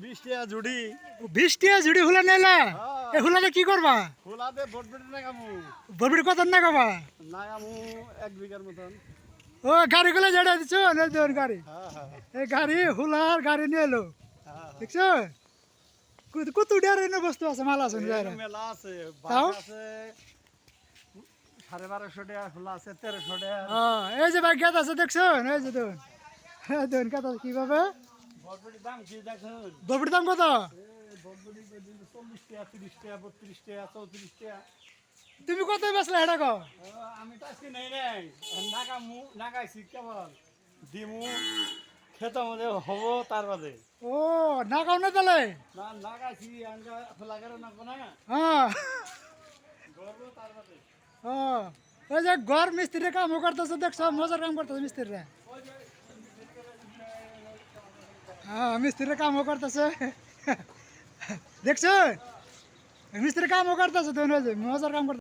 20 টাকা জুড়ি। 20 টাকা জুড়ি হুলা নাইলা এই হুলাতে কি করবা? হুলাতে বটবটি লাগামু। বরবটি কত না খাবা? লাগামু 1 বিঘার মতন। ও গাড়িগুলো যেটা দিছো না দেন গাড়ি হ্যাঁ হ্যাঁ এই গাড়ি হুলার গাড়ি নিয়ে এলো হ্যাঁ। দেখছো কত ডের এনে বস্তু আছে মাল আছে এরকম মেলা আছে। তাও? বাঘ আছে 1250 টাকা, হুলা আছে 1300 টাকা। এই যে ভাই গেত আছে দেখছো এই যে দেখুন দেখুন গেত আছে কিভাবে বটবটির দাম কি দেখুন? বরবটির দাম কত? বটবটি 40 টাকা, 30 টাকা, 32 টাকা, 34 টাকা। তুমি কত বেচলে এটা কো? আমি তো আজকে নেই নাই, নাগাইছি কেবল দিমু খেতে মধ্যে হবো তার বাদে। ও না খাও না তাহলে না নাগাইছি আনকা খোলা করে নাকবো না, হ্যাঁ গড়বো তার বাদে। ও ওই যে ঘর মিস্ত্রি কাম করতেছে দেখছো মজার কাম করতেছে মিস্ত্রিরা হ্যাঁ মিস্ত্রি কাম করতেছে দেখছো মিস্ত্রি কাম করতেছে তো মজার কাম করতেছে